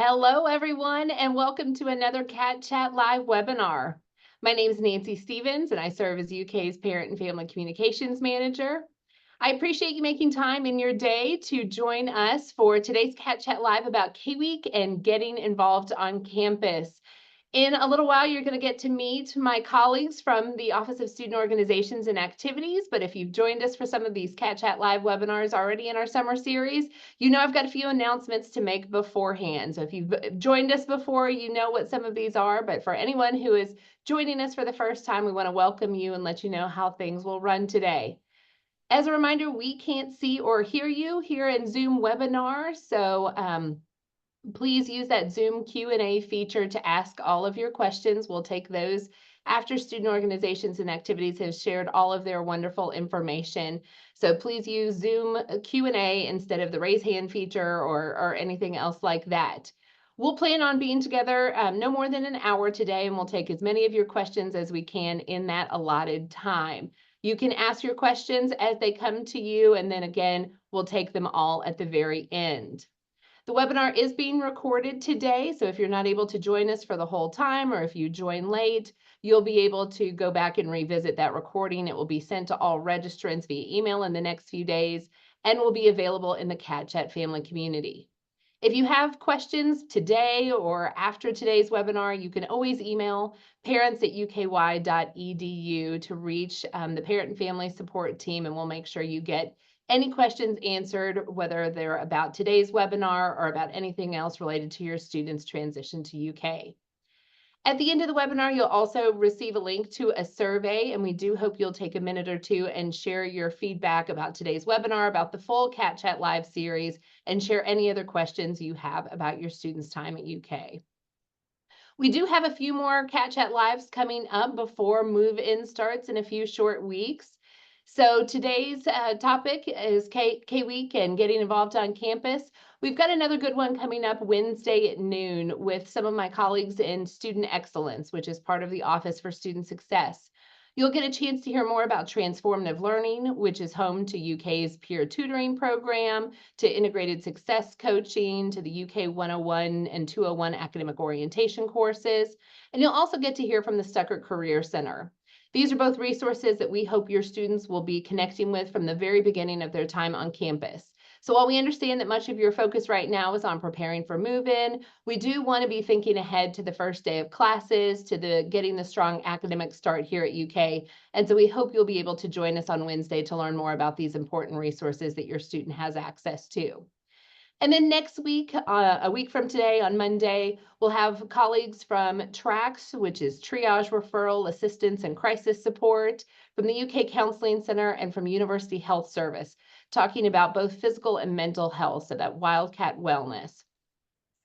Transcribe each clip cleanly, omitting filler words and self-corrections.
Hello, everyone, and welcome to another Cat Chat Live webinar. My name is Nancy Stevens, and I serve as UK's Parent and Family Communications Manager. I appreciate you making time in your day to join us for today's Cat Chat Live about K-Week and getting involved on campus. In a little while, you're going to get to meet my colleagues from the Office of Student Organizations and Activities. But if you've joined us for some of these Cat Chat Live webinars already in our summer series, you know I've got a few announcements to make beforehand. So if you've joined us before, you know what some of these are. But for anyone who is joining us for the first time, we want to welcome you and let you know how things will run today. As a reminder, we can't see or hear you here in Zoom webinar. So please use that Zoom Q&A feature to ask all of your questions. We'll take those after student organizations and activities have shared all of their wonderful information. So please use Zoom Q&A instead of the raise hand feature or anything else like that. We'll plan on being together no more than an hour today, and we'll take as many of your questions as we can in that allotted time. You can ask your questions as they come to you, and then again, we'll take them all at the very end. The webinar is being recorded today, so if you're not able to join us for the whole time, or if you join late, you'll be able to go back and revisit that recording. It will be sent to all registrants via email in the next few days and will be available in the Cat Chat family community. If you have questions today or after today's webinar, you can always email parents@uky.edu to reach the parent and family support team, and we'll make sure you get any questions answered, whether they're about today's webinar or about anything else related to your students' transition to UK. At the end of the webinar, you'll also receive a link to a survey, and we do hope you'll take a minute or two and share your feedback about today's webinar, about the full Cat Chat Live series, and share any other questions you have about your students' time at UK. We do have a few more Cat Chat Lives coming up before move-in starts in a few short weeks. So today's topic is K-Week and getting involved on campus. We've got another good one coming up Wednesday at noon with some of my colleagues in Student Excellence, which is part of the Office for Student Success. You'll get a chance to hear more about transformative learning, which is home to UK's peer tutoring program, to integrated success coaching, to the UK 101 and 201 academic orientation courses. And you'll also get to hear from the Stuckert Career Center. These are both resources that we hope your students will be connecting with from the very beginning of their time on campus. So while we understand that much of your focus right now is on preparing for move-in, we do want to be thinking ahead to the first day of classes, to the getting the strong academic start here at UK. And so we hope you'll be able to join us on Wednesday to learn more about these important resources that your student has access to. And then next week, a week from today on Monday, we'll have colleagues from TRACS, which is Triage Referral Assistance and Crisis Support, from the UK Counseling Center, and from University Health Service, talking about both physical and mental health, so that Wildcat Wellness.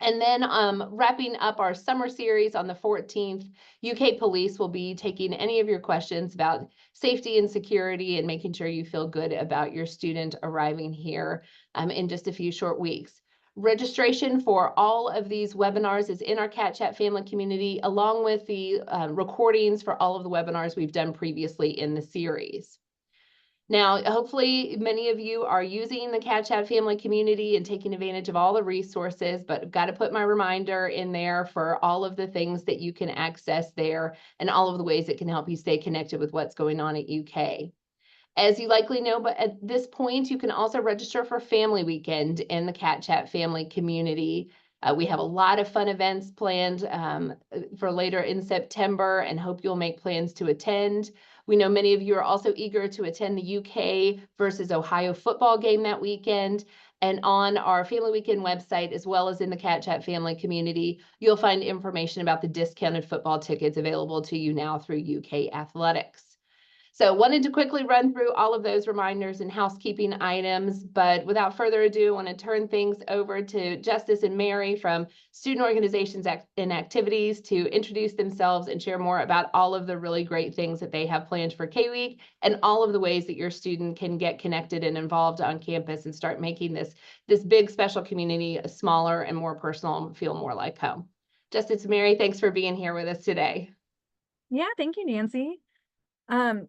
And then wrapping up our summer series on the 14th, UK Police will be taking any of your questions about safety and security and making sure you feel good about your student arriving here in just a few short weeks. Registration for all of these webinars is in our Cat Chat family community, along with the recordings for all of the webinars we've done previously in the series. Now, hopefully many of you are using the Cat Chat family community and taking advantage of all the resources, but I've got to put my reminder in there for all of the things that you can access there and all of the ways it can help you stay connected with what's going on at UK. As you likely know, but at this point, you can also register for Family Weekend in the Cat Chat family community. We have a lot of fun events planned for later in September and hope you'll make plans to attend. We know many of you are also eager to attend the UK versus Ohio football game that weekend. And on our Family Weekend website, as well as in the Cat Chat family community, you'll find information about the discounted football tickets available to you now through UK Athletics. So wanted to quickly run through all of those reminders and housekeeping items, but without further ado, I want to turn things over to Justice and Mary from Student Organizations and Activities to introduce themselves and share more about all of the really great things that they have planned for K-Week and all of the ways that your student can get connected and involved on campus and start making this big special community smaller and more personal and feel more like home. Justice and Mary, thanks for being here with us today. Yeah, thank you, Nancy.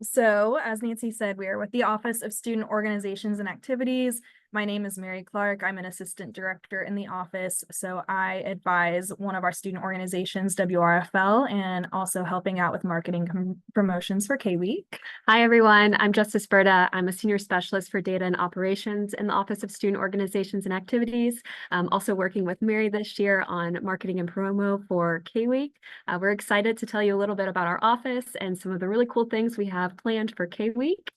So as Nancy said, we are with the Office of Student Organizations and Activities. My name is Mary Clark. I'm an assistant director in the office. So I advise one of our student organizations, WRFL, and also helping out with marketing promotions for K-Week. Hi, everyone. I'm Justice Berta. I'm a senior specialist for data and operations in the Office of Student Organizations and Activities. I'm also working with Mary this year on marketing and promo for K-Week. We're excited to tell you a little bit about our office and some of the really cool things we have planned for K-Week.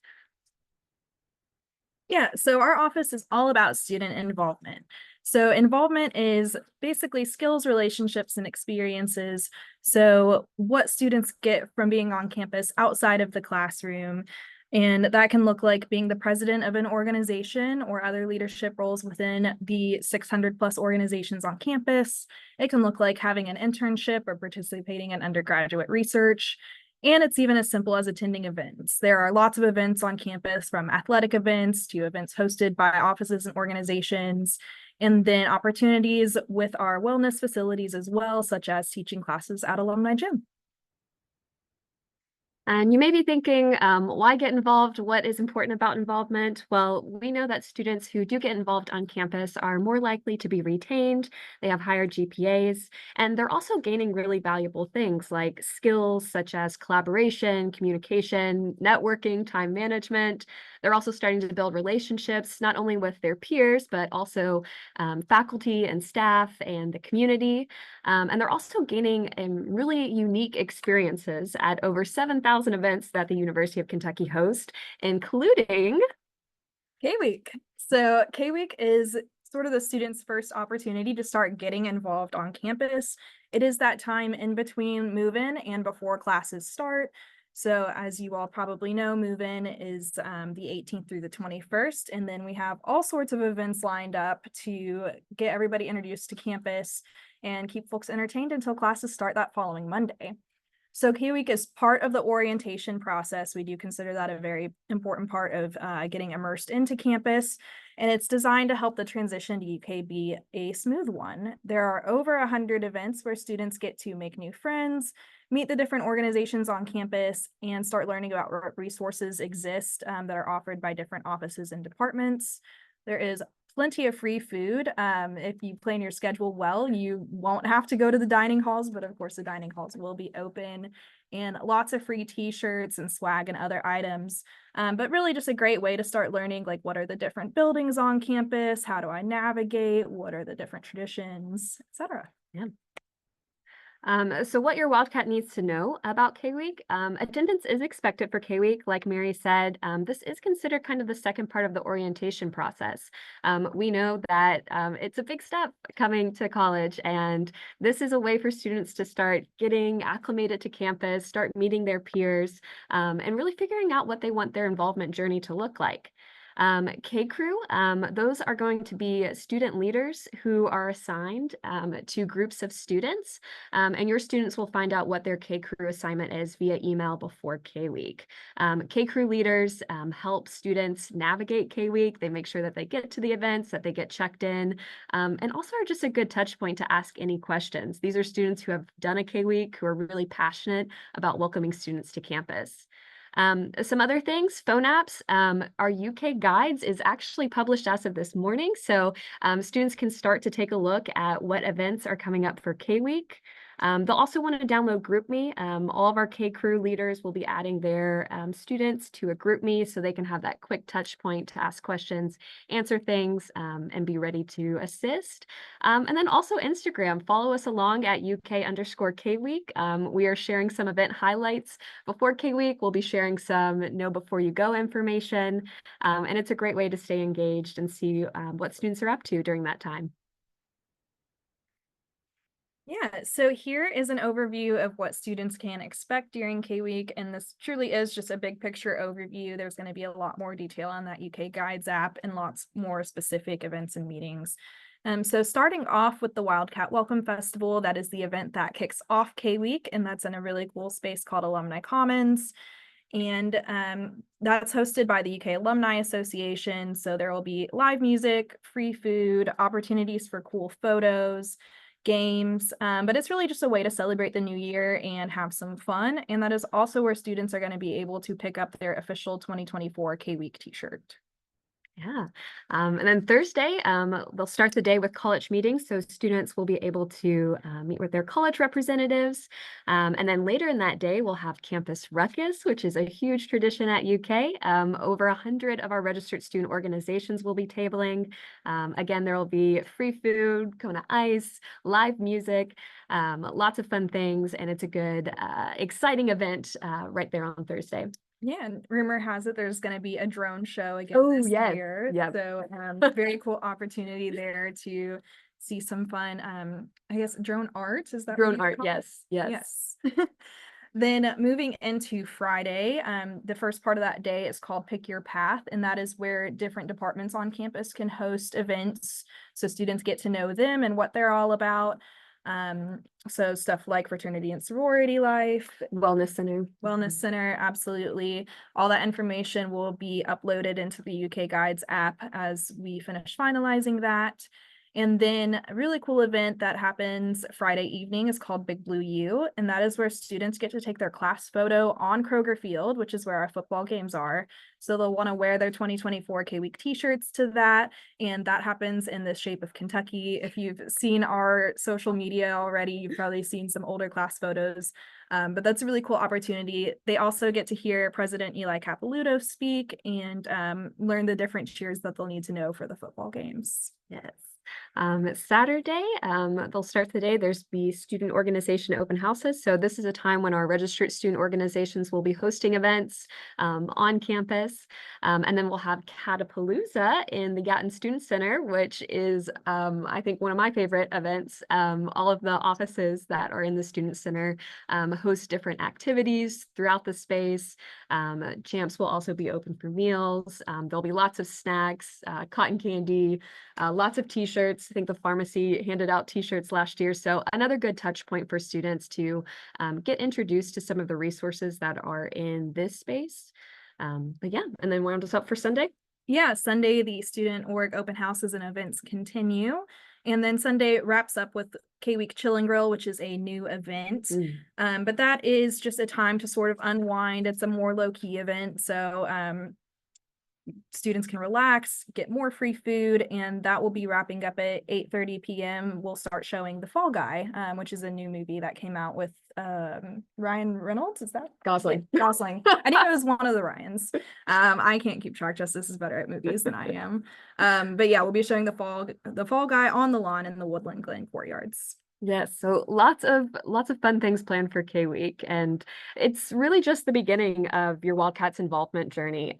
Yeah, so our office is all about student involvement. So involvement is basically skills, relationships, and experiences. So what students get from being on campus outside of the classroom. And that can look like being the president of an organization or other leadership roles within the 600 plus organizations on campus. It can look like having an internship or participating in undergraduate research. And it's even as simple as attending events. There are lots of events on campus, from athletic events to events hosted by offices and organizations, and then opportunities with our wellness facilities as well, such as teaching classes at Alumni Gym. And you may be thinking, why get involved? What is important about involvement? Well, we know that students who do get involved on campus are more likely to be retained, they have higher GPAs, and they're also gaining really valuable things like skills such as collaboration, communication, networking, time management. They're also starting to build relationships, not only with their peers, but also faculty and staff and the community. And they're also gaining really unique experiences at over 7,000 events that the University of Kentucky hosts, including K-Week. So K-Week is sort of the students' first opportunity to start getting involved on campus. It is that time in between move-in and before classes start. So as you all probably know, move-in is the 18th through the 21st. And then we have all sorts of events lined up to get everybody introduced to campus and keep folks entertained until classes start that following Monday. So K-Week is part of the orientation process. We do consider that a very important part of getting immersed into campus, and it's designed to help the transition to UK be a smooth one. There are over 100 events where students get to make new friends, meet the different organizations on campus, and start learning about what resources exist that are offered by different offices and departments. There is plenty of free food. If you plan your schedule well, you won't have to go to the dining halls, but of course the dining halls will be open, and lots of free t-shirts and swag and other items. But really just a great way to start learning, like, what are the different buildings on campus? How do I navigate? What are the different traditions, etc. Yeah. So what your Wildcat needs to know about K-Week, attendance is expected for K-Week. Like Mary said, this is considered kind of the second part of the orientation process. We know that it's a big step coming to college, and this is a way for students to start getting acclimated to campus, start meeting their peers, and really figuring out what they want their involvement journey to look like. K-Crew, those are going to be student leaders who are assigned to groups of students, and your students will find out what their K-Crew assignment is via email before K-Week. K-Crew leaders help students navigate K-Week. They make sure that they get to the events, that they get checked in, and also are just a good touch point to ask any questions. These are students who have done a K-Week, who are really passionate about welcoming students to campus. Some other things, phone apps. Our UK Guides is actually published as of this morning, so students can start to take a look at what events are coming up for K-Week. They'll also want to download GroupMe. All of our K-Crew leaders will be adding their students to a GroupMe so they can have that quick touch point to ask questions, answer things, and be ready to assist. And then also Instagram. Follow us along at UK_K-Week. We are sharing some event highlights before K-Week. We'll be sharing some know before you go information. And it's a great way to stay engaged and see what students are up to during that time. Yeah, so here is an overview of what students can expect during K-Week, and this truly is just a big picture overview. There's going to be a lot more detail on that UK Guides app and lots more specific events and meetings. So starting off with the Wildcat Welcome Festival, that is the event that kicks off K-Week, and that's in a really cool space called Alumni Commons. And that's hosted by the UK Alumni Association. So there will be live music, free food, opportunities for cool photos, games, but it's really just a way to celebrate the new year and have some fun. And that is also where students are going to be able to pick up their official 2024 K-Week t-shirt. Yeah. And then Thursday, they'll start the day with college meetings. So students will be able to meet with their college representatives. And then later in that day, we'll have Campus Ruckus, which is a huge tradition at UK. Over 100 of our registered student organizations will be tabling. Again, there will be free food, Kona ice, live music, lots of fun things. And it's a good, exciting event right there on Thursday. Yeah, and rumor has it there's going to be a drone show again Oh, this yes. year. Yep. So very cool opportunity there to see some fun, I guess drone art, is that what Drone you art, call it? yes. Yes. Then moving into Friday, the first part of that day is called Pick Your Path, and that is where different departments on campus can host events so students get to know them and what they're all about. So stuff like fraternity and sorority life, Wellness Center. Wellness Center, absolutely. All that information will be uploaded into the UK Guides app as we finish finalizing that. And then a really cool event that happens Friday evening is called Big Blue U, and that is where students get to take their class photo on Kroger Field, which is where our football games are. So they'll want to wear their 2024 K-Week t-shirts to that, and that happens in the shape of Kentucky. If you've seen our social media already, you've probably seen some older class photos. But that's a really cool opportunity. They also get to hear President Eli Capilouto speak and learn the different cheers that they'll need to know for the football games. Yes. Saturday, they'll start the day. There's the student organization open houses. So this is a time when our registered student organizations will be hosting events on campus. And then we'll have Catapalooza in the Gatton Student Center, which is, I think, one of my favorite events. All of the offices that are in the Student Center host different activities throughout the space. Champs will also be open for meals. There'll be lots of snacks, cotton candy, lots of t-shirts. I think the pharmacy handed out t-shirts last year. So another good touch point for students to get introduced to some of the resources that are in this space. But yeah, and then round us up for Sunday. Yeah, Sunday, the student org open houses and events continue. And then Sunday wraps up with K-Week Chill and Grill, which is a new event. But that is just a time to sort of unwind. It's a more low-key event. So students can relax, get more free food, and that will be wrapping up at 8:30 p.m. We'll start showing The Fall Guy, which is a new movie that came out with Ryan Reynolds. Is that Gosling? Gosling. I knew it was one of the Ryans. I can't keep track. Justice is better at movies than I am. But yeah, we'll be showing the Fall Guy on the lawn in the Woodland Glen courtyards. Yes, so lots of fun things planned for K-Week, and it's really just the beginning of your Wildcats involvement journey.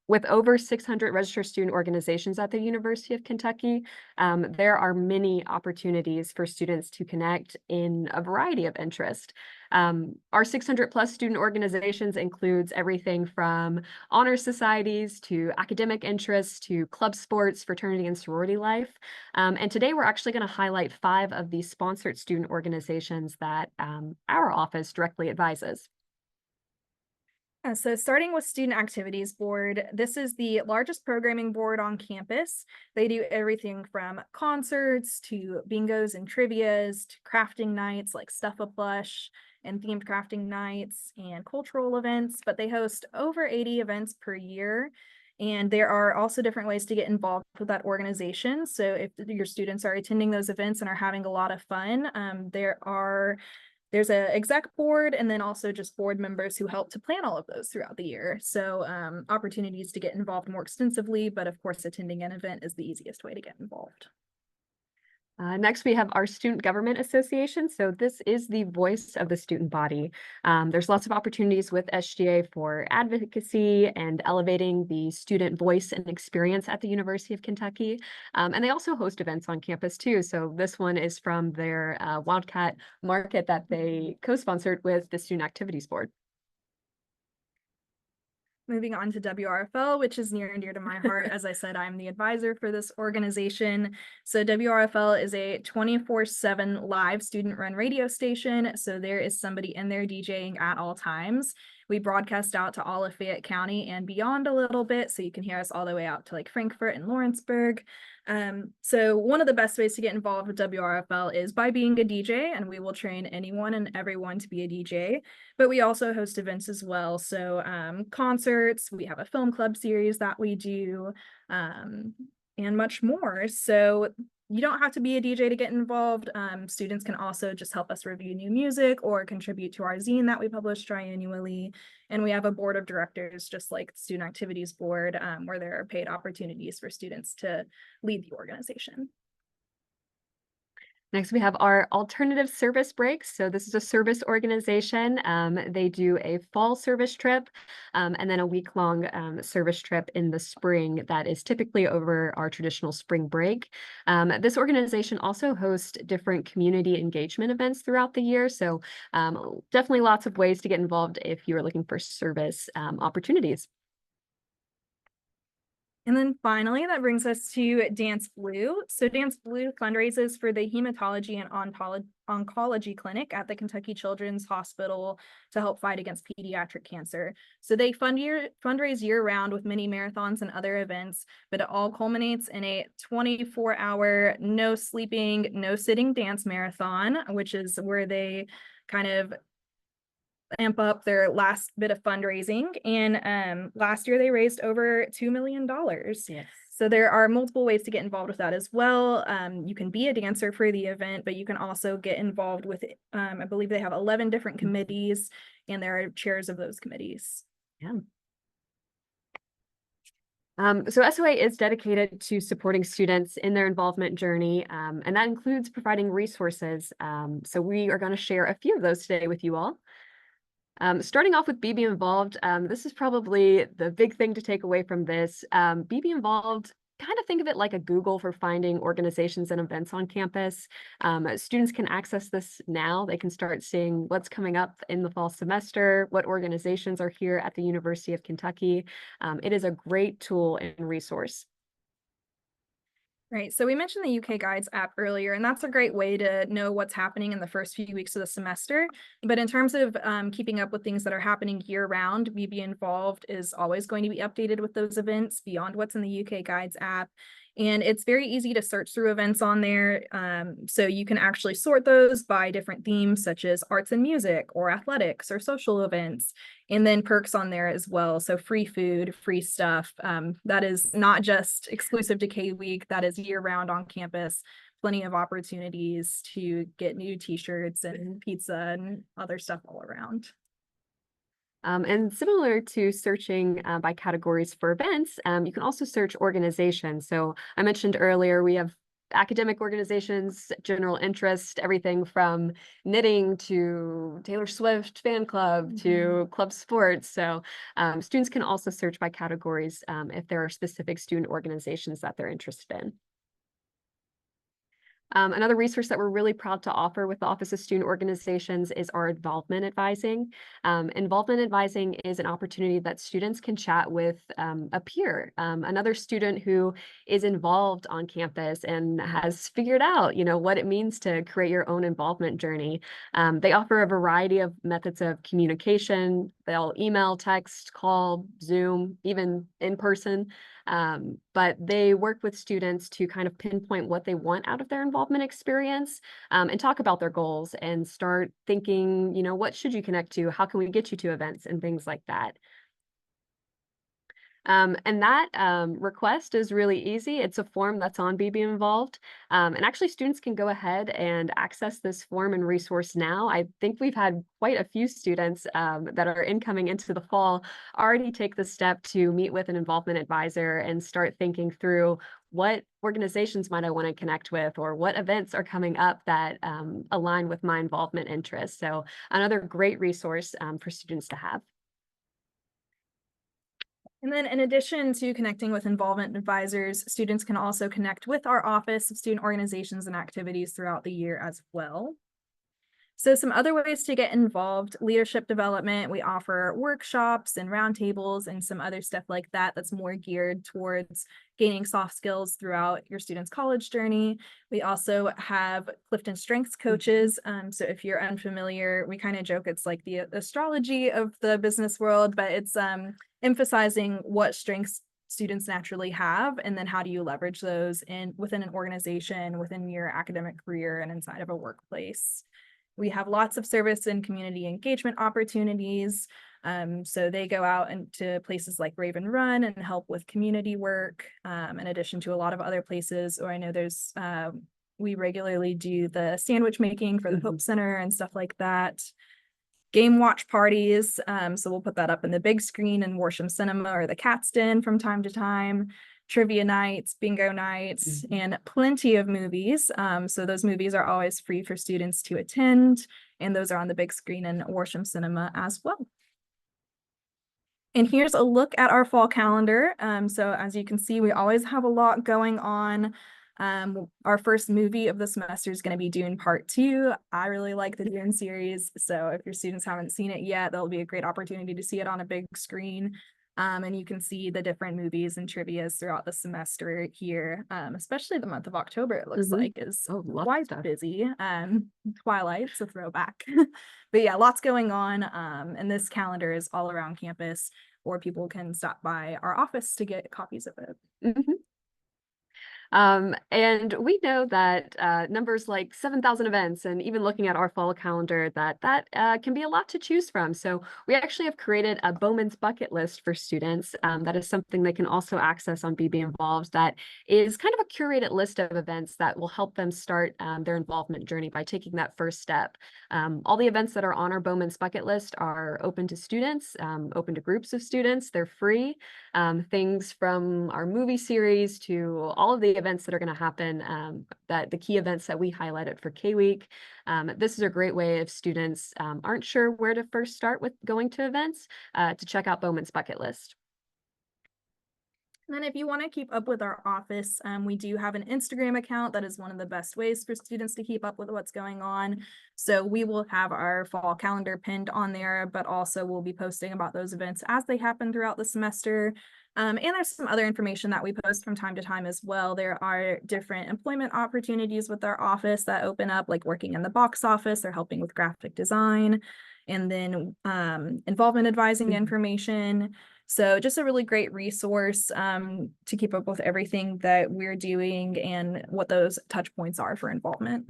With over 600 registered student organizations at the University of Kentucky, there are many opportunities for students to connect in a variety of interests. Our 600 plus student organizations includes everything from honor societies to academic interests to club sports, fraternity and sorority life. And today we're actually going to highlight 5 of the sponsored student organizations that our office directly advises. So starting with Student Activities Board, this is the largest programming board on campus. They do everything from concerts to bingos and trivias to crafting nights like Stuff a Plush and themed crafting nights and cultural events, but they host over 80 events per year. And there are also different ways to get involved with that organization. So if your students are attending those events and are having a lot of fun, there's an exec board and then also just board members who help to plan all of those throughout the year. So opportunities to get involved more extensively, but of course, attending an event is the easiest way to get involved. Next, we have our Student Government Association. So this is the voice of the student body. There's lots of opportunities with SGA for advocacy and elevating the student voice and experience at the University of Kentucky. And they also host events on campus too. So this one is from their Wildcat Market that they co-sponsored with the Student Activities Board. Moving on to WRFL, which is near and dear to my heart. As I said, I'm the advisor for this organization. So WRFL is a 24/7 live student-run radio station. So there is somebody in there DJing at all times. We broadcast out to all of Fayette County and beyond a little bit, so you can hear us all the way out to like Frankfort and Lawrenceburg. So one of the best ways to get involved with WRFL is by being a DJ, and we will train anyone and everyone to be a DJ. But we also host events as well. So concerts, we have a film club series that we do, and much more. So you don't have to be a DJ to get involved. Students can also just help us review new music or contribute to our zine that we publish triannually. And we have a board of directors, just like the Student Activities Board, where there are paid opportunities for students to lead the organization. Next, we have our alternative service breaks. So this is a service organization. They do a fall service trip and then a week-long service trip in the spring that is typically over our traditional spring break. This organization also hosts different community engagement events throughout the year. So definitely lots of ways to get involved if you're looking for service opportunities. And then finally, that brings us to Dance Blue. So Dance Blue fundraises for the Hematology and Oncology Clinic at the Kentucky Children's Hospital to help fight against pediatric cancer. So they fundraise year-round with mini marathons and other events, but it all culminates in a 24-hour, no sleeping, no sitting dance marathon, which is where they kind of amp up their last bit of fundraising. And last year they raised over $2 million. Yes. So there are multiple ways to get involved with that as well. You can be a dancer for the event, but you can also get involved with, I believe they have 11 different committees, and there are chairs of those committees. Yeah. So SOA is dedicated to supporting students in their involvement journey, and that includes providing resources. So we are going to share a few of those today with you all. Starting off with BB Involved, this is probably the big thing to take away from this. BB Involved, kind of think of it like a Google for finding organizations and events on campus. Students can access this now. They can start seeing what's coming up in the fall semester, what organizations are here at the University of Kentucky. It is a great tool and resource. Right. So we mentioned the UK Guides app earlier, and that's a great way to know what's happening in the first few weeks of the semester. But in terms of keeping up with things that are happening year round, BB Involved is always going to be updated with those events beyond what's in the UK Guides app. And it's very easy to search through events on there. So you can actually sort those by different themes, such as arts and music or athletics or social events, and then perks on there as well. So free food, free stuff. That is not just exclusive to K-Week, that is year round on campus. Plenty of opportunities to get new t-shirts and pizza and other stuff all around. And similar to searching by categories for events, you can also search organizations. So I mentioned earlier, we have academic organizations, general interest, everything from knitting to Taylor Swift fan club to club sports. So students can also search by categories if there are specific student organizations that they're interested in. Another resource that we're really proud to offer with the Office of Student Organizations is our involvement advising. Involvement advising is an opportunity that students can chat with a peer, another student who is involved on campus and has figured out, what it means to create your own involvement journey. They offer a variety of methods of communication. They'll email, text, call, Zoom, even in person. But they work with students to kind of pinpoint what they want out of their involvement experience and talk about their goals and start thinking, what should you connect to? How can we get you to events and things like that? And that request is really easy. It's a form that's on BB Involved. And actually students can go ahead and access this form and resource now. I think we've had quite a few students that are incoming into the fall already take the step to meet with an involvement advisor and start thinking through what organizations might I want to connect with, or what events are coming up that align with my involvement interests. So another great resource for students to have. And then in addition to connecting with involvement advisors, students can also connect with our Office of Student Organizations and Activities throughout the year as well. So some other ways to get involved: leadership development. We offer workshops and roundtables and some other stuff like that that's more geared towards gaining soft skills throughout your student's college journey. We also have Clifton Strengths coaches. So if you're unfamiliar, we kind of joke it's like the astrology of the business world, but it's emphasizing what strengths students naturally have, and then how do you leverage those within an organization, within your academic career, and inside of a workplace. We have lots of service and community engagement opportunities. So they go out into places like Raven Run and help with community work, in addition to a lot of other places. Or I know there's, we regularly do the sandwich making for the Hope Center and stuff like that. Game watch parties. So we'll put that up in the big screen in Worsham Cinema or the Cat's Den from time to time. Trivia nights, bingo nights, and plenty of movies. So those movies are always free for students to attend, and those are on the big screen in Worsham Cinema as well. And here's a look at our fall calendar. So as you can see, we always have a lot going on. Our first movie of the semester is going to be Dune Part 2. I really like the Dune series, so if your students haven't seen it yet, that'll be a great opportunity to see it on a big screen. And you can see the different movies and trivias throughout the semester here, especially the month of October, it looks like is quite busy. Twilight's a throwback. But yeah, lots going on. And this calendar is all around campus, or people can stop by our office to get copies of it. And we know that numbers like 7,000 events, and even looking at our fall calendar, that can be a lot to choose from. So we actually have created a Bowman's bucket list for students. That is something they can also access on BB Involved. That is kind of a curated list of events that will help them start their involvement journey by taking that first step. All the events that are on our Bowman's bucket list are open to students, open to groups of students. They're free. Things from our movie series to all of the events that are going to happen, that the key events that we highlighted for K-Week. This is a great way if students aren't sure where to first start with going to events, to check out Bowman's bucket list. And then if you want to keep up with our office, we do have an Instagram account that is one of the best ways for students to keep up with what's going on. So we will have our fall calendar pinned on there, but also we'll be posting about those events as they happen throughout the semester. And there's some other information that we post from time to time as well. There are different employment opportunities with our office that open up, like working in the box office or helping with graphic design, and then involvement advising information. So just a really great resource to keep up with everything that we're doing and what those touch points are for involvement.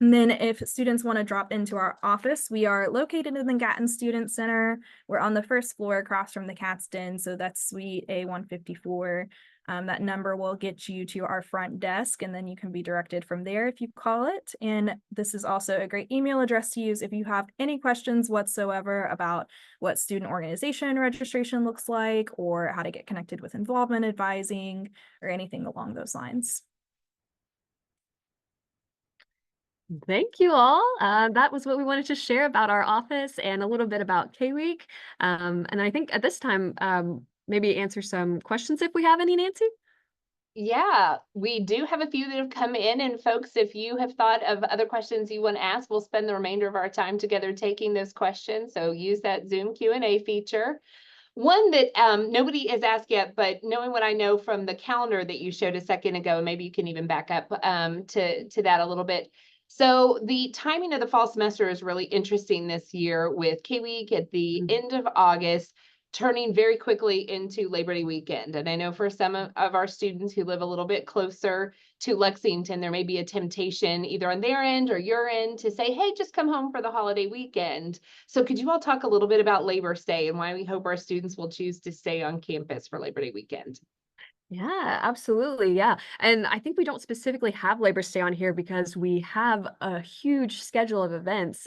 And then if students want to drop into our office, we are located in the Gatton Student Center. We're on the first floor across from the Cat's Den, so that's suite A154. That number will get you to our front desk, and then you can be directed from there if you call it. And this is also a great email address to use if you have any questions whatsoever about what student organization registration looks like, or how to get connected with involvement advising, or anything along those lines. Thank you all. That was what we wanted to share about our office and a little bit about K-Week. And I think at this time, maybe answer some questions if we have any, Nancy? Yeah, we do have a few that have come in, and folks, if you have thought of other questions you want to ask, we'll spend the remainder of our time together taking those questions. So use that Zoom Q&A feature. One that nobody has asked yet, but knowing what I know from the calendar that you showed a second ago, maybe you can even back up to that a little bit. So the timing of the fall semester is really interesting this year, with K-Week at the end of August, turning very quickly into Labor Day weekend. And I know for some of our students who live a little bit closer to Lexington, there may be a temptation either on their end or your end to say, hey, just come home for the holiday weekend. So could you all talk a little bit about Labor Day and why we hope our students will choose to stay on campus for Labor Day weekend? Yeah, absolutely. Yeah. And I think we don't specifically have Labor Day on here because we have a huge schedule of events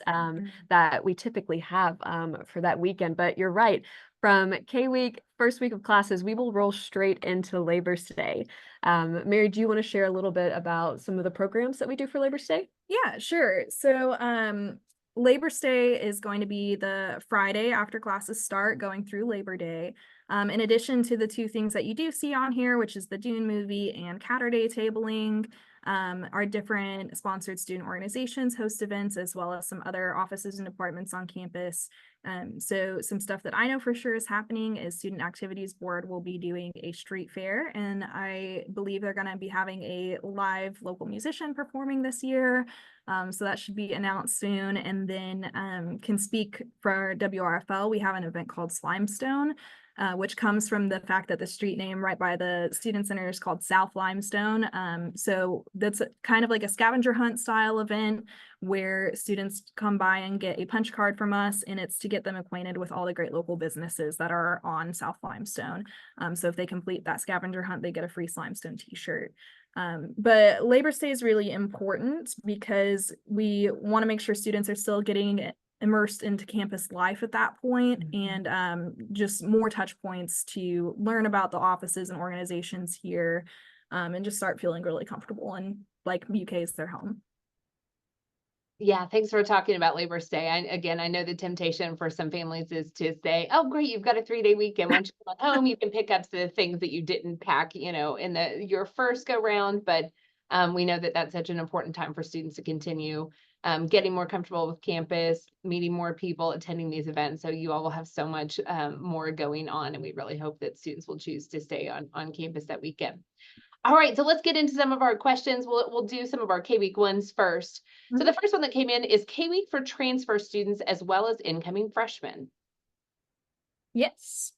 that we typically have for that weekend. But you're right. From K-Week, first week of classes, we will roll straight into Labor Day. Mary, do you want to share a little bit about some of the programs that we do for Labor Day? Yeah, sure. So Labor Day is going to be the Friday after classes start, going through Labor Day. In addition to the two things that you do see on here, which is the Dune movie and Catterday tabling, Our different sponsored student organizations host events, as well as some other offices and departments on campus. So some stuff that I know for sure is happening is Student Activities Board will be doing a street fair, and I believe they're going to be having a live local musician performing this year. So that should be announced soon. And then can speak for WRFL, we have an event called Slimestone, which comes from the fact that the street name right by the student center is called South Limestone. So that's kind of like a scavenger hunt style event where students come by and get a punch card from us, and it's to get them acquainted with all the great local businesses that are on South Limestone. So if they complete that scavenger hunt, they get a free Slimestone t-shirt. But Labor Day is really important because we want to make sure students are still getting immersed into campus life at that point, and just more touch points to learn about the offices and organizations here, and just start feeling really comfortable and like UK is their home. Yeah, thanks for talking about Labor Day. I know the temptation for some families is to say, oh, great, you've got a 3-day weekend. Once you come home, you can pick up the things that you didn't pack, in your first go round. But we know that that's such an important time for students to continue getting more comfortable with campus, meeting more people, attending these events. So you all will have so much more going on, and we really hope that students will choose to stay on campus that weekend. All right, so let's get into some of our questions. We'll do some of our K-Week ones first. So the first one that came in is K-Week for transfer students as well as incoming freshmen. Yes.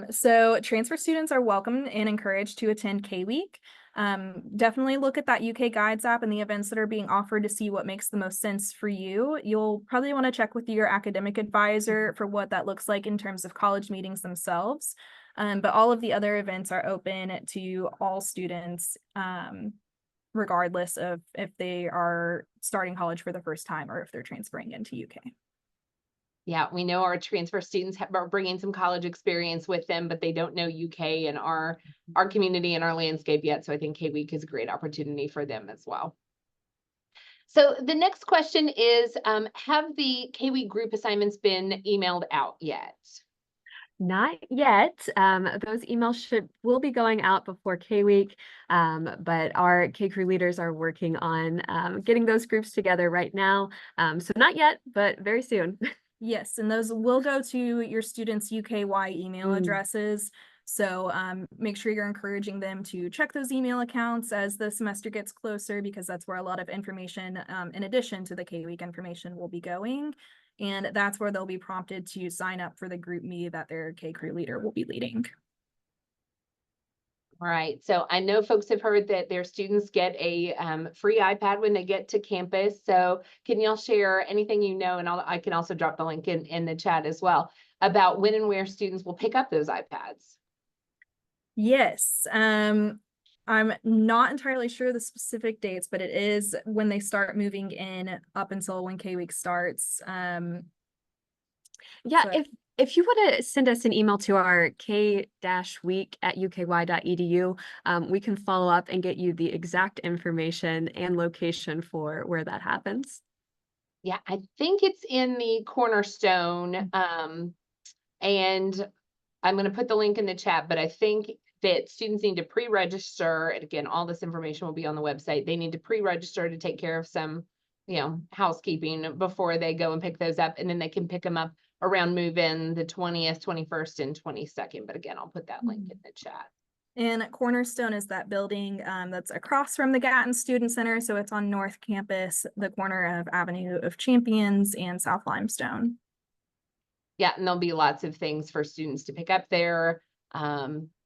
So transfer students are welcome and encouraged to attend K-Week. Definitely look at that UK Guides app and the events that are being offered to see what makes the most sense for you. You'll probably want to check with your academic advisor for what that looks like in terms of college meetings themselves. But all of the other events are open to all students, regardless of if they are starting college for the first time or if they're transferring into UK. Yeah, we know our transfer students are bringing some college experience with them, but they don't know UK and our community and our landscape yet. So I think K-Week is a great opportunity for them as well. So the next question is, have the K-Week group assignments been emailed out yet? Not yet. Those emails will be going out before K-Week, but our K-Crew leaders are working on getting those groups together right now. So not yet, but very soon. Yes, and those will go to your students' UKY email addresses. So make sure you're encouraging them to check those email accounts as the semester gets closer, because that's where a lot of information, in addition to the K-Week information, will be going. And that's where they'll be prompted to sign up for the group me that their K-Crew leader will be leading. All right, so I know folks have heard that their students get a free iPad when they get to campus. So can y'all share anything you know, and I can also drop the link in the chat as well, about when and where students will pick up those iPads? Yes, I'm not entirely sure the specific dates, but it is when they start moving in up until when K-Week starts. Yeah, But- if you want to send us an email to our k-week@uky.edu, we can follow up and get you the exact information and location for where that happens. Yeah, I think it's in the Cornerstone, and I'm going to put the link in the chat, but I think that students need to pre-register. And again, all this information will be on the website. They need to pre-register to take care of some, housekeeping before they go and pick those up. And then they can pick them up around move-in the 20th, 21st, and 22nd. But again, I'll put that link in the chat. And Cornerstone is that building that's across from the Gatton Student Center. So it's on North Campus, the corner of Avenue of Champions and South Limestone. Yeah, and there'll be lots of things for students to pick up there.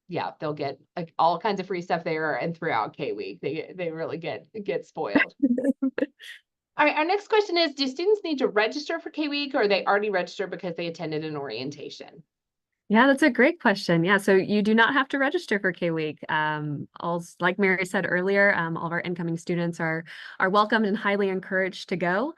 Yeah, they'll get all kinds of free stuff there and throughout K-Week. They really get spoiled. All right, our next question is, do students need to register for K-Week, or are they already registered because they attended an orientation? Yeah, that's a great question. Yeah, so you do not have to register for K-Week. Like Mary said earlier, all of our incoming students are welcomed and highly encouraged to go.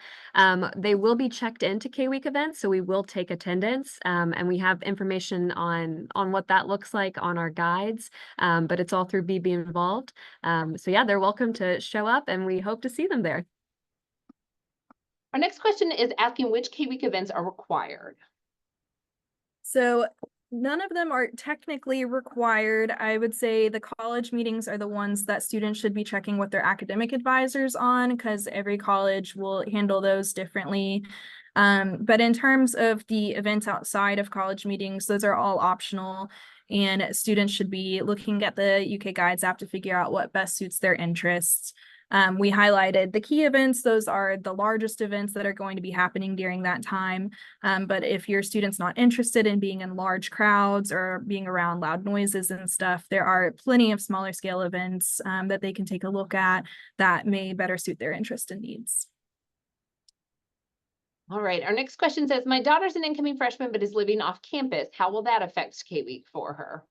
They will be checked into K-Week events, so we will take attendance, and we have information on what that looks like on our guides, but it's all through BB Involved. So yeah, they're welcome to show up, and we hope to see them there. Our next question is asking which K-Week events are required. So None of them are technically required. I would say the college meetings are the ones that students should be checking with their academic advisors on, because every college will handle those differently. But in terms of the events outside of college meetings, those are all optional, and students should be looking at the UK Guides app to figure out what best suits their interests. We highlighted the key events. Those are the largest events that are going to be happening during that time. But if your student's not interested in being in large crowds or being around loud noises and stuff, there are plenty of smaller scale events that they can take a look at that may better suit their interest and needs. All right, our next question says, my daughter's an incoming freshman but is living off campus. How will that affect K-Week for her?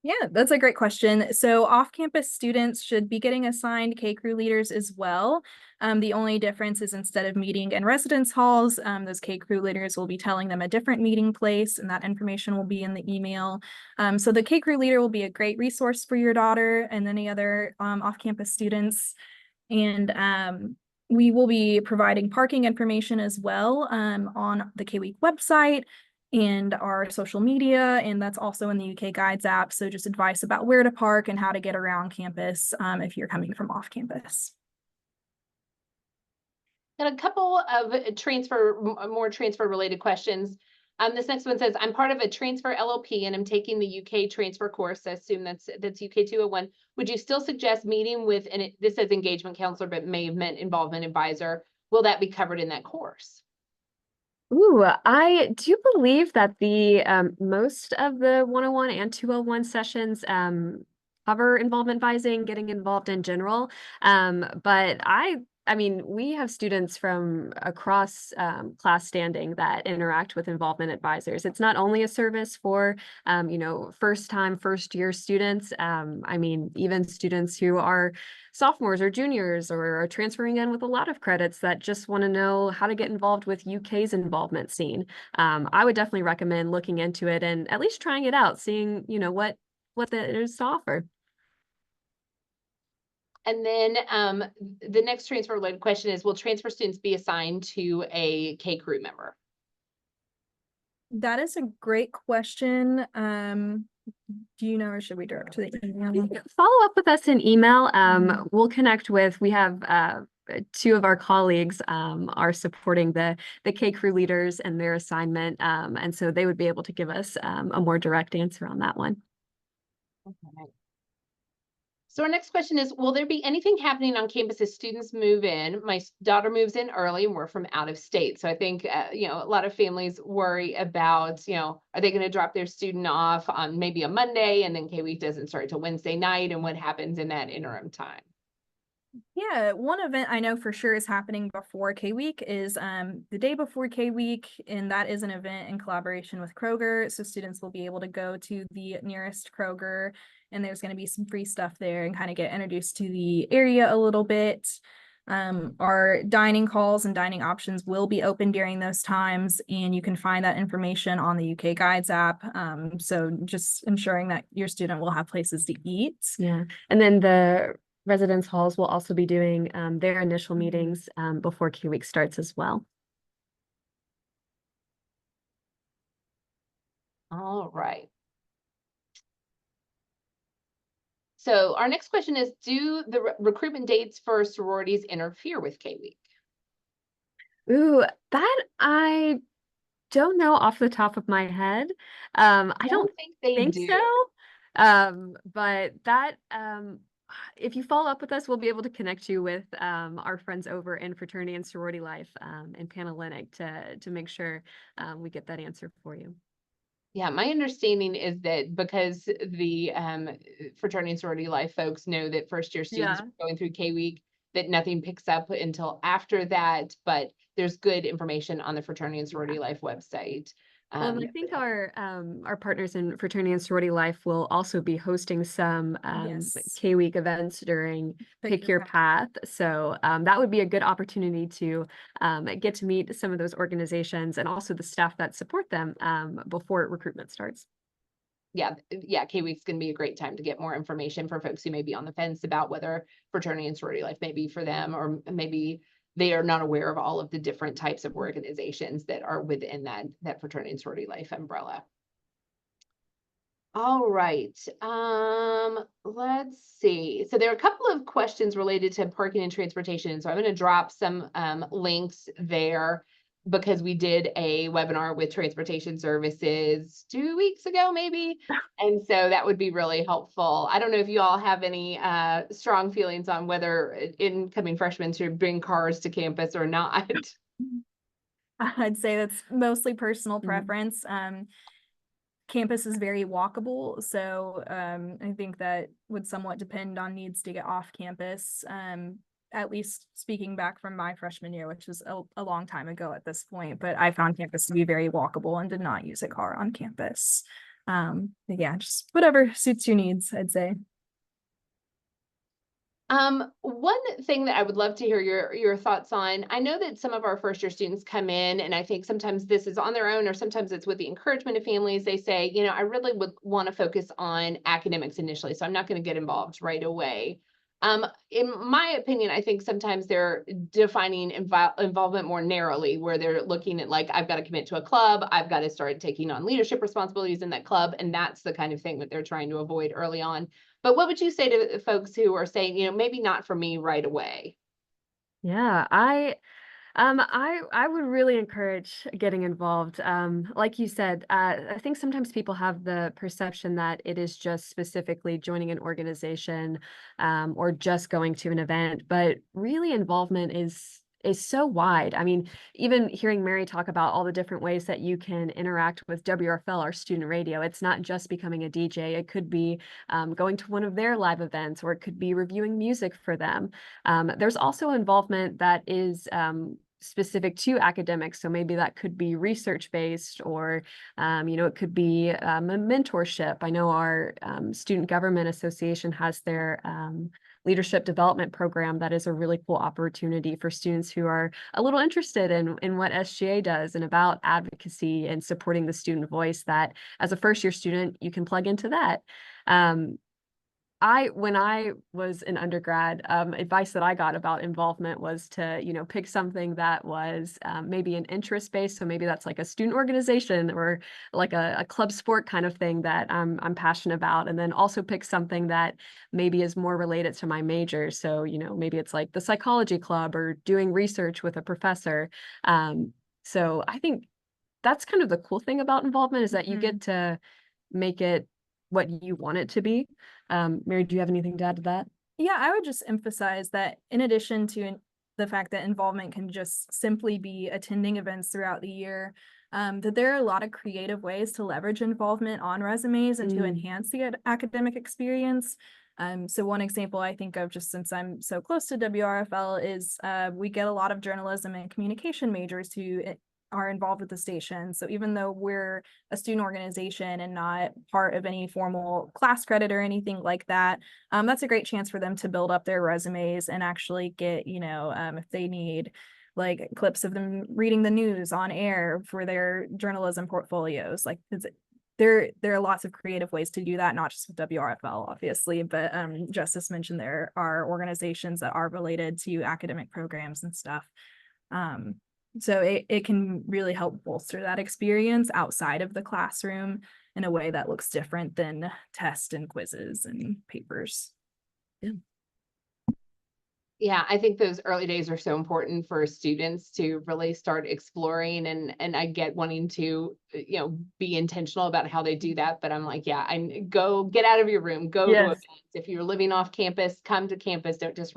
Yeah, that's a great question. So off-campus students should be getting assigned K-Crew leaders as well. The only difference is instead of meeting in residence halls, those K-Crew leaders will be telling them a different meeting place, and that information will be in the email. So the K-Crew leader will be a great resource for your daughter and any other off-campus students. And we will be providing parking information as well on the K-Week website and our social media, and that's also in the UK Guides app. So just advice about where to park and how to get around campus if you're coming from off campus. Got a couple of more transfer related questions. This next one says, I'm part of a transfer LLP and I'm taking the UK transfer course. I assume that's UK 201. Would you still suggest meeting with, and this says engagement counselor, but may have meant involvement advisor. Will that be covered in that course? Ooh, I do believe that the most of the 101 and 201 sessions cover involvement advising, getting involved in general. But I mean, we have students from across class standing that interact with involvement advisors. It's not only a service for, first year students. I mean, even students who are sophomores or juniors or are transferring in with a lot of credits that just want to know how to get involved with UK's involvement scene. I would definitely recommend looking into it and at least trying it out, seeing, what there is to offer. And then the next transfer related question is, will transfer students be assigned to a K-Crew member? That is a great question. Do you know, or should we direct to the email? Follow up with us in email. We'll connect with, we have two of our colleagues are supporting the K-Crew leaders and their assignment. And so they would be able to give us a more direct answer on that one. Okay. So our next question is, will there be anything happening on campus as students move in? My daughter moves in early and we're from out of state. So I think, a lot of families worry about, are they going to drop their student off on maybe a Monday and then K-Week doesn't start till Wednesday night, and what happens in that interim time? Yeah, one event I know for sure is happening before K-Week is the day before K-Week, and that is an event in collaboration with Kroger. So students will be able to go to the nearest Kroger, and there's going to be some free stuff there and kind of get introduced to the area a little bit. Our dining halls and dining options will be open during those times, and you can find that information on the UK Guides app. So just ensuring that your student will have places to eat. Yeah, and then the residence halls will also be doing their initial meetings before K-Week starts as well. All right. So our next question is, do the recruitment dates for sororities interfere with K-Week? Ooh, that I don't know off the top of my head. I don't think they think do. so. But that if you follow up with us, we'll be able to connect you with our friends over in Fraternity and Sorority Life and Panhellenic to make sure we get that answer for you. Yeah, my understanding is that because the Fraternity and Sorority Life folks know that first year students are going through K-Week, that nothing picks up until after that, but there's good information on the Fraternity and Sorority Life website. Well, and I think our partners in Fraternity and Sorority Life will also be hosting some K-Week events during Pick Your Path. So that would be a good opportunity to get to meet some of those organizations and also the staff that support them before recruitment starts. Yeah, K-Week's going to be a great time to get more information for folks who may be on the fence about whether Fraternity and Sorority Life may be for them, or maybe they are not aware of all of the different types of organizations that are within that Fraternity and Sorority Life umbrella. All right. Let's see. So there are a couple of questions related to parking and transportation. So I'm going to drop some links there because we did a webinar with transportation services 2 weeks ago, maybe. And so that would be really helpful. I don't know if you all have any strong feelings on whether incoming freshmen should bring cars to campus or not. I'd say that's mostly personal Mhm. preference. Campus is very walkable, so I think that would somewhat depend on needs to get off campus. At least speaking back from my freshman year, which was a long time ago at this point, but I found campus to be very walkable and did not use a car on campus. But yeah, just whatever suits your needs, I'd say. One thing that I would love to hear your thoughts on, I know that some of our first year students come in, and I think sometimes this is on their own, or sometimes it's with the encouragement of families. They say, you know, I really would want to focus on academics initially, so I'm not going to get involved right away. In my opinion, I think sometimes they're defining involvement more narrowly, where they're looking at like, I've got to commit to a club, I've got to start taking on leadership responsibilities in that club, and that's the kind of thing that they're trying to avoid early on. But what would you say to folks who are saying, you know, maybe not for me right away? Yeah, I would really encourage getting involved. Like you said, I think sometimes people have the perception that it is just specifically joining an organization, or just going to an event, but really involvement is so wide. I mean, even hearing Mary talk about all the different ways that you can interact with WRFL, our student radio, it's not just becoming a DJ. It could be going to one of their live events, or it could be reviewing music for them. There's also involvement that is specific to academics. So maybe that could be research based, or, it could be a mentorship. I know our Student Government Association has their leadership development program that is a really cool opportunity for students who are a little interested in what SGA does and about advocacy and supporting the student voice, that as a first year student, you can plug into that. When I was an undergrad, advice that I got about involvement was to, pick something that was maybe an interest based. So maybe that's like a student organization, or like a club sport kind of thing that I'm passionate about. And then also pick something that maybe is more related to my major. So, maybe it's like the psychology club or doing research with a professor. So I think that's kind of the cool thing about involvement, is that you get to make it what you want it to be. Mary, do you have anything to add to that? Yeah, I would just emphasize that in addition to the fact that involvement can just simply be attending events throughout the year, that there are a lot of creative ways to leverage involvement on resumes and to enhance the academic experience. So one example I think of, just since I'm so close to WRFL, is we get a lot of journalism and communication majors who are involved with the station. So even though we're a student organization and not part of any formal class credit or anything like that, that's a great chance for them to build up their resumes and actually get, if they need like clips of them reading the news on air for their journalism portfolios, like there are lots of creative ways to do that, not just with WRFL, obviously, but Justice mentioned there are organizations that are related to academic programs and stuff. So it can really help bolster that experience outside of the classroom in a way that looks different than tests and quizzes and papers. Yeah, I think those early days are so important for students to really start exploring, and I get wanting to, be intentional about how they do that. But I'm like, yeah, I go get out of your room, go to events. If you're living off campus, come to campus. Don't just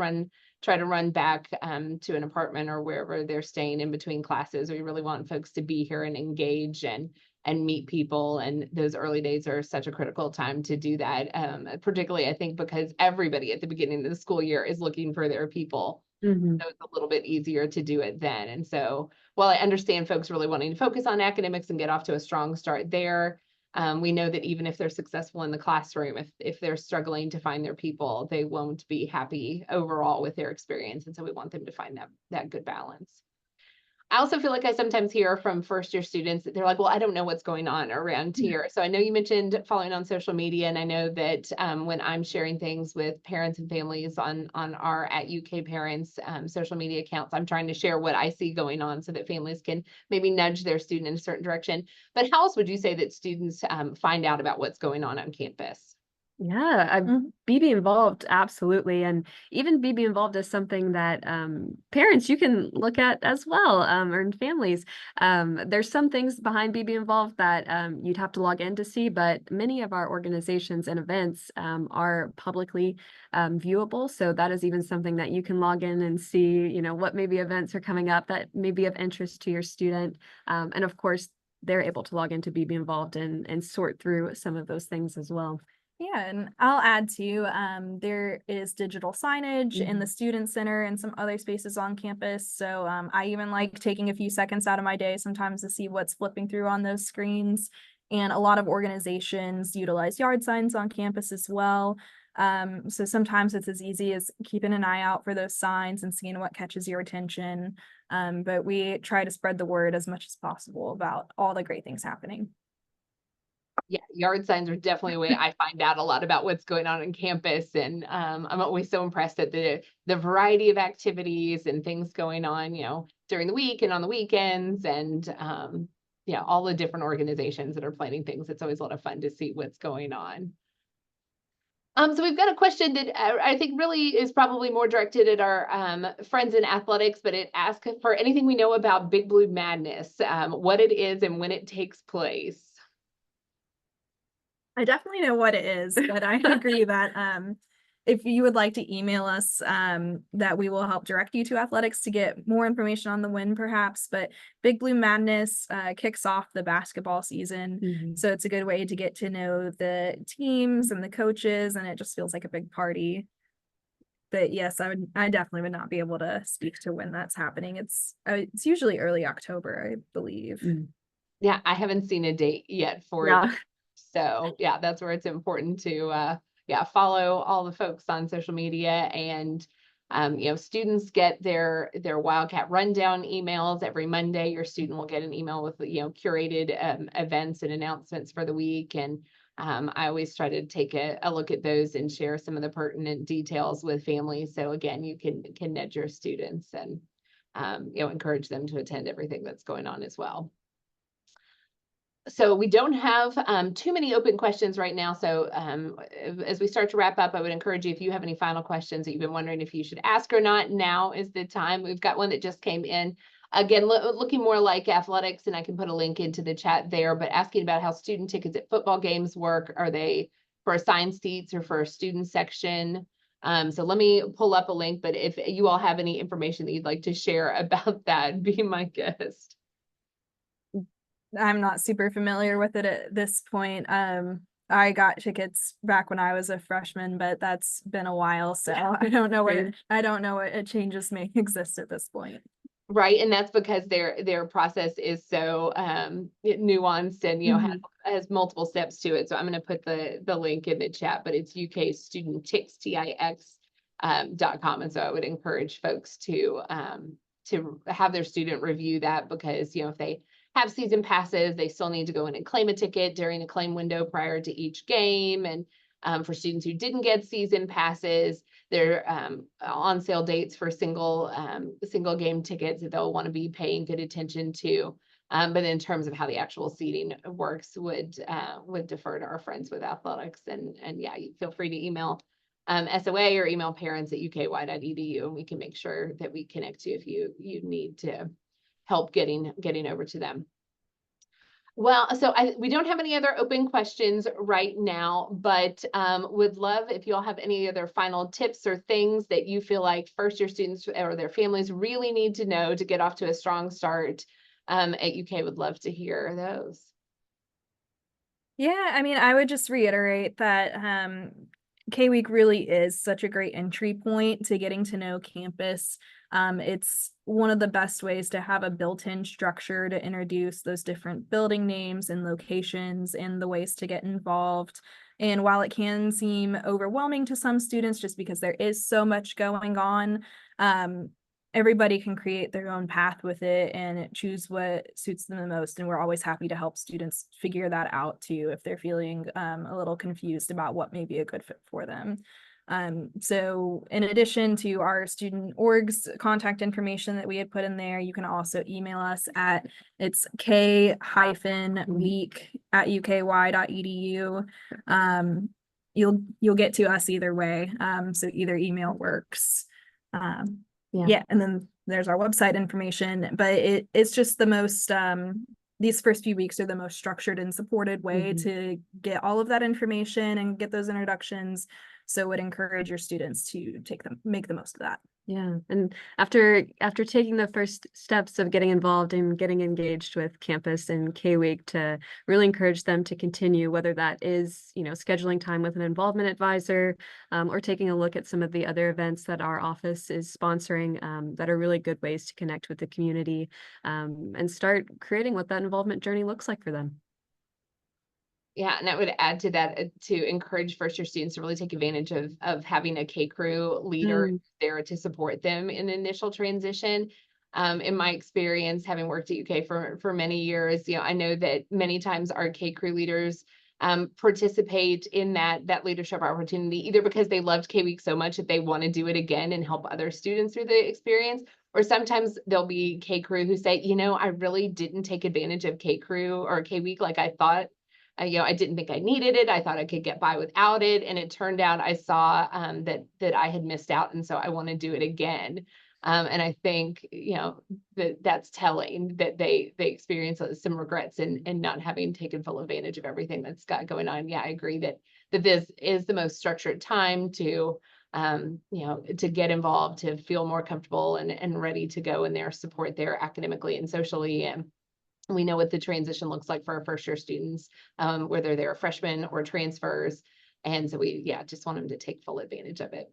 try to run back to an apartment or wherever they're staying in between classes. We really want folks to be here and engage and meet people. And those early days are such a critical time to do that. Particularly, I think, because everybody at the beginning of the school year is looking for their people. So it's a little bit easier to do it then. And so while I understand folks really wanting to focus on academics and get off to a strong start there, we know that even if they're successful in the classroom, if they're struggling to find their people, they won't be happy overall with their experience. And so we want them to find that good balance. I also feel like I sometimes hear from first year students that they're like, well, I don't know what's going on around here. So I know you mentioned following on social media, and I know that when I'm sharing things with parents and families on our at UK Parents social media accounts, I'm trying to share what I see going on so that families can maybe nudge their student in a certain direction. But how else would you say that students find out about what's going on campus? Yeah, Mhm. BB involved, absolutely. And even BB involved is something that parents you can look at as well, or in families. There's some things behind BB involved that you'd have to log in to see, but many of our organizations and events are publicly viewable. So that is even something that you can log in and see, what maybe events are coming up that may be of interest to your student. And of course, they're able to log into BB involved and sort through some of those things as well. Yeah, and I'll add too, there is digital signage in the student center and some other spaces on campus. So I even like taking a few seconds out of my day sometimes to see what's flipping through on those screens. And a lot of organizations utilize yard signs on campus as well. So sometimes it's as easy as keeping an eye out for those signs and seeing what catches your attention. But we try to spread the word as much as possible about all the great things happening. Yeah, yard signs are definitely a way I find out a lot about what's going on campus. And I'm always so impressed at the variety of activities and things going on, during the week and on the weekends, and all the different organizations that are planning things. It's always a lot of fun to see what's going on. So we've got a question that I think really is probably more directed at our friends in athletics, but it asks for anything we know about Big Blue Madness, what it is and when it takes place. I definitely know what it is, but I agree that if you would like to email us, that we will help direct you to athletics to get more information on the win, perhaps. But Big Blue Madness kicks off the basketball season. So it's a good way to get to know the teams and the coaches, and it just feels like a big party. But yes, I definitely would not be able to speak to when that's happening. It's usually early October, I believe. Yeah, I haven't seen a date yet for it. Yeah. So yeah, that's where it's important to follow all the folks on social media. And students get their Wildcat rundown emails every Monday. Your student will get an email with curated events and announcements for the week. And I always try to take a look at those and share some of the pertinent details with families. So again, you can nudge your students and encourage them to attend everything that's going on as well. So we don't have too many open questions right now. So as we start to wrap up, I would encourage you, if you have any final questions that you've been wondering if you should ask or not, now is the time. We've got one that just came in. Again, looking more like athletics, and I can put a link into the chat there, but asking about how student tickets at football games work. Are they for assigned seats or for a student section? So let me pull up a link, but if you all have any information that you'd like to share about that, be my guest. I'm not super familiar with it at this point. I got tickets back when I was a freshman, but that's been a while, so I don't know what changes may exist at this point. Right, and that's because their process is so nuanced and has multiple steps to it. So I'm going to put the link in the chat, but it's UK Student Tix, TIX.com, and so I would encourage folks to have their student review that, because if they have season passes, they still need to go in and claim a ticket during the claim window prior to each game. And for students who didn't get season passes, they're on sale dates for single game tickets that they'll want to be paying good attention to. But in terms of how the actual seating works, would defer to our friends with athletics. And yeah, you feel free to email SOA or email parents at uky.edu, and we can make sure that we connect you if you need to help getting over to them. Well, so we don't have any other open questions right now, but would love if you all have any other final tips or things that you feel like first year students or their families really need to know to get off to a strong start at UK. Would love to hear those. Yeah, I mean, I would just reiterate that K-Week really is such a great entry point to getting to know campus. It's one of the best ways to have a built-in structure to introduce those different building names and locations and the ways to get involved. And while it can seem overwhelming to some students just because there is so much going on, everybody can create their own path with it and choose what suits them the most. And we're always happy to help students figure that out too, if they're feeling a little confused about what may be a good fit for them. So in addition to our student orgs contact information that we had put in there, you can also email us at it's k-week@uky.edu. You'll get to us either way. So either email works. Yeah, and then there's our website information, but it's just the most these first few weeks are the most structured and supported way to get all of that information and get those introductions. So would encourage your students to make the most of that. Yeah, and after taking the first steps of getting involved and getting engaged with campus and K-Week, to really encourage them to continue, whether that is, scheduling time with an involvement advisor, or taking a look at some of the other events that our office is sponsoring, that are really good ways to connect with the community, and start creating what that involvement journey looks like for them. Yeah, and I would add to that to encourage first year students to really take advantage of having a K crew leader there to support them in initial transition. In my experience, having worked at UK for many years, I know that many times our K crew leaders participate in that leadership opportunity, either because they loved K-Week so much that they want to do it again and help other students through the experience, or sometimes there'll be K crew who say, I really didn't take advantage of K crew or K-Week like I thought. I didn't think I needed it. I thought I could get by without it. And it turned out I saw that I had missed out. And so I want to do it again. And I think, that's telling that they experience some regrets in not having taken full advantage of everything that's got going on. Yeah, I agree that this is the most structured time to get involved, to feel more comfortable and ready to go in there, support there academically and socially. And we know what the transition looks like for our first year students, whether they're freshmen or transfers. And so we, just want them to take full advantage of it.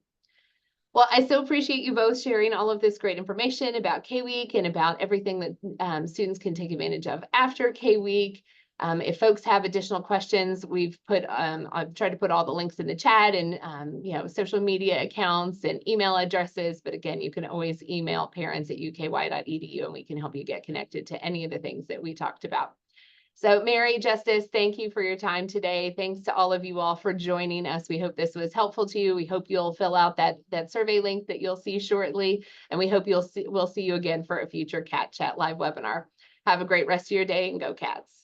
Well, I so appreciate you both sharing all of this great information about K-Week and about everything that students can take advantage of after K-Week. If folks have additional questions, I've tried to put all the links in the chat and, social media accounts and email addresses. But again, you can always email parents@uky.edu and we can help you get connected to any of the things that we talked about. So Mary, Justice, thank you for your time today. Thanks to all of you all for joining us. We hope this was helpful to you. We hope you'll fill out that survey link that you'll see shortly. And we hope we'll see you again for a future Cat Chat live webinar. Have a great rest of your day and go Cats.